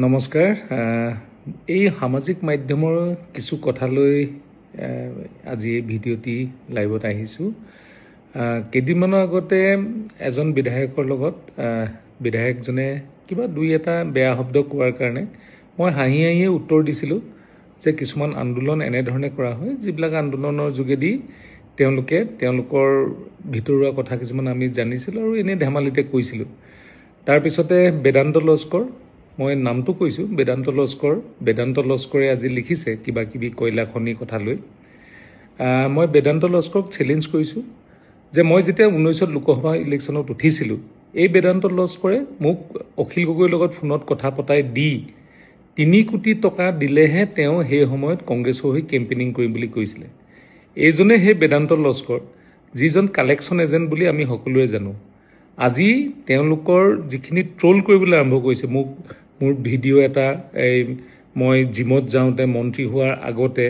নমস্কাৰ। এই সামাজিক মাধ্যমৰ কিছু কথালৈ আজি এই ভিডিঅ'টি লাইভত আহিছোঁ। কেইদিনমানৰ আগতে এজন বিধায়কৰ লগত বিধায়কজনে কিবা দুই এটা বেয়া শব্দ কোৱাৰ কাৰণে মই হাঁহি হাঁহিয়ে উত্তৰ দিছিলোঁ যে কিছুমান আন্দোলন এনেধৰণে কৰা হয় যিবিলাক আন্দোলনৰ যোগেদি তেওঁলোকে তেওঁলোকৰ ভিতৰুৱা কথা কিছুমান আমি জানিছিলোঁ আৰু এনেই ধেমালিতে কৈছিলোঁ। তাৰপিছতে বেদান্ত লস্কৰ, মই নামটো কৈছোঁ, বেদান্ত লস্কৰে আজি লিখিছে কিবা কিবি কয়লা খনি কথা লৈ। মই বেদান্ত লস্কৰক চেলেঞ্জ কৰিছোঁ যে মই যেতিয়া 19ত লোকসভা ইলেকশ্যনত উঠিছিলোঁ, এই বেদান্ত লস্কৰে মোক অখিল গগৈৰ লগত ফোনত কথা পতাই দি 3 কোটি টকা দিলেহে তেওঁ সেই সময়ত কংগ্ৰেছৰ হৈ কেম্পেইনিং কৰিম বুলি কৈছিলে। এইজনে সেই বেদান্ত লস্কৰ, যিজন কালেকশ্যন এজেণ্ট বুলি আমি সকলোৱে জানো। আজি তেওঁলোকৰ যিখিনি ট্ৰল কৰিবলৈ আৰম্ভ কৰিছে, মোৰ ভিডিঅ' এটা মই জিমত যাওঁতে মন্ত্ৰী হোৱাৰ আগতে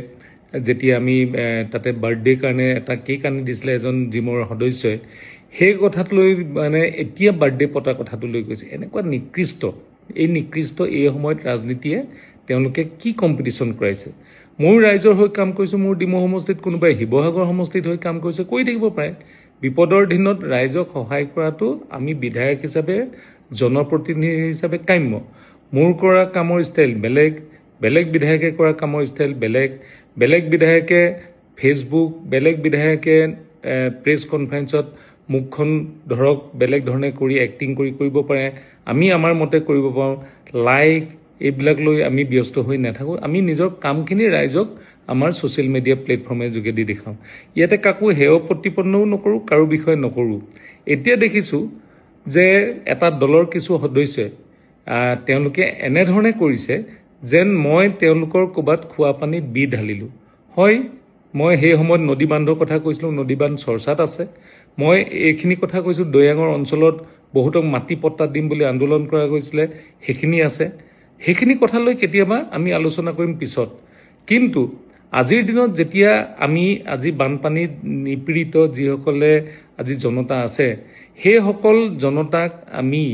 যেতিয়া আমি তাতে বাৰ্থডে' কাৰণে এটা কেক আনি দিছিলে এজন জিমৰ সদস্যই, সেই কথাটো লৈ মানে এতিয়া বাৰ্থডে' পতা কথাটো লৈ কৈছে। এনেকুৱা নিকৃষ্ট এই সময়ত ৰাজনীতিয়ে তেওঁলোকে কি কম্পিটিশ্যন কৰাইছে। ময়ো ৰাইজৰ হৈ কাম কৰিছোঁ, মোৰ ডিমৌ সমষ্টিত, কোনোবাই শিৱসাগৰ সমষ্টিত হৈ কাম কৰিছে, কৰি থাকিব পাৰে। বিপদৰ দিনত ৰাইজক সহায় কৰাটো আমি বিধায়ক হিচাপে, জনপ্ৰতিনিধি হিচাপে কাম্য। মোৰ কৰা কামৰ ষ্টাইল বেলেগ বিধায়কে কৰা কামৰ ষ্টাইল বেলেগ বিধায়কে ফেচবুক, বেলেগ বিধায়কে প্ৰেছ কনফাৰেন্সত মুখখন ধৰক বেলেগ ধৰণে কৰি এক্টিং কৰিব পাৰে। আমি আমাৰ মতে কৰিব পাৰোঁ। লাইক এইবিলাক লৈ আমি ব্যস্ত হৈ নাথাকোঁ। আমি নিজৰ কামখিনি ৰাইজক আমাৰ ছ'চিয়েল মিডিয়া প্লেটফৰ্মৰ যোগেদি দেখাওঁ। ইয়াতে কাকো হেয় প্ৰতিপন্নও নকৰোঁ, কাৰো বিষয়ে নকৰোঁ। এতিয়া দেখিছোঁ যে এটা দলৰ কিছু সদস্যই তেওঁলোকে এনেধৰণে কৰিছে যেন মই তেওঁলোকৰ ক'ৰবাত খোৱা পানীত বি ঢালিলোঁ। হয়, মই সেই সময়ত নদী বান্ধৰ কথা কৈছিলোঁ, নদী বান্ধ চৰ্চাত আছে। মই এইখিনি কথা কৈছোঁ, দৈয়াঙৰ অঞ্চলত বহুতক মাটি পট্টা দিম বুলি আন্দোলন কৰা গৈছিলে, সেইখিনি আছে। সেইখিনি কথালৈ কেতিয়াবা আমি আলোচনা কৰিম পিছত। কিন্তু আজিৰ দিনত যেতিয়া আমি আজি বানপানীত নিপীড়িত যিসকলে আজি জনতা আছে, সেইসকল জনতাক আমি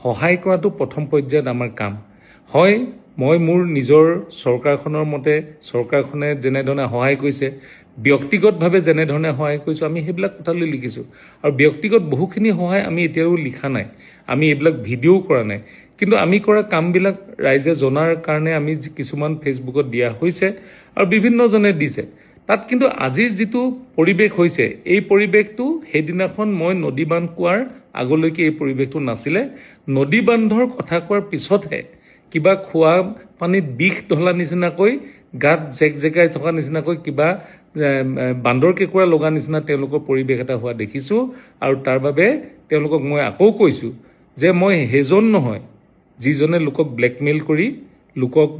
সহায় কৰাটো প্ৰথম পৰ্যায়ত আমাৰ কাম। হয়, মই মোৰ নিজৰ চৰকাৰখনৰ মতে চৰকাৰখনে যেনেধৰণে সহায় কৰিছে, ব্যক্তিগতভাৱে যেনেধৰণে সহায় কৰিছোঁ, আমি সেইবিলাক কথালৈ লিখিছোঁ। আৰু ব্যক্তিগত বহুখিনি সহায় আমি এতিয়াও লিখা নাই, আমি এইবিলাক ভিডিঅ'ও কৰা নাই। কিন্তু আমি কৰা কামবিলাক ৰাইজে জনাৰ কাৰণে আমি কিছুমান ফেচবুকত দিয়া হৈছে আৰু বিভিন্নজনে দিছে। তাত কিন্তু আজিৰ যিটো পৰিৱেশ হৈছে, এই পৰিৱেশটো সেইদিনাখন মই নদী বান্ধ কোৱাৰ আগলৈকে এই পৰিৱেশটো নাছিলে। নদী বান্ধৰ কথা কোৱাৰ পিছতহে কিবা খোৱা পানীত বিষ ঢলা নিচিনাকৈ, গাত জেগাই থকা নিচিনাকৈ, কিবা বান্দৰ কেঁকুৰা লগা নিচিনা তেওঁলোকৰ পৰিৱেশ এটা হোৱা দেখিছোঁ। আৰু তাৰ বাবে তেওঁলোকক মই আকৌ কৈছোঁ যে মই সেইজন নহয় যিজনে লোকক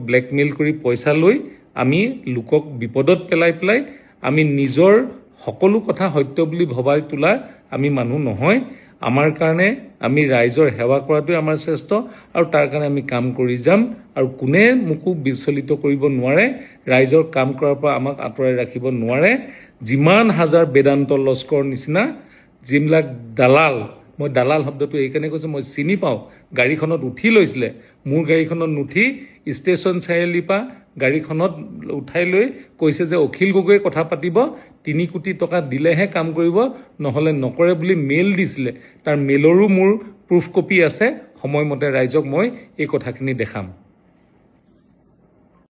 ব্লেকমেইল কৰি পইচা লৈ আমি লোকক বিপদত পেলাই আমি নিজৰ সকলো কথা সত্য বুলি ভবাই তোলা আমি মানুহ নহয়। আমাৰ কাৰণে আমি ৰাইজৰ সেৱা কৰাটোৱে আমাৰ শ্ৰেষ্ঠ আৰু তাৰ কাৰণে আমি কাম কৰি যাম। আৰু কোনে মোকো বিচলিত কৰিব নোৱাৰে, ৰাইজৰ কাম কৰাৰ পৰা আমাক আঁতৰাই ৰাখিব নোৱাৰে। যিমান হাজাৰ বেদান্ত লস্কৰ নিচিনা যিবিলাক দালাল, মই দালাল শব্দটো এইকাৰণে কৈছোঁ, মই চিনি পাওঁ। গাড়ীখনত উঠি লৈছিলে, মোৰ গাড়ীখনত নুঠি ষ্টেচন চাৰিআলিৰ পৰা গাড়ীখনত উঠাই লৈ কৈছে যে অখিল গগৈয়ে কথা পাতিব, 3 কোটি টকা দিলেহে কাম কৰিব, নহ'লে নকৰে বুলি মেইল দিছিলে। তাৰ মেইলৰো মোৰ প্ৰুফ কপি আছে। সময়মতে ৰাইজক মই এই কথাখিনি দেখাম।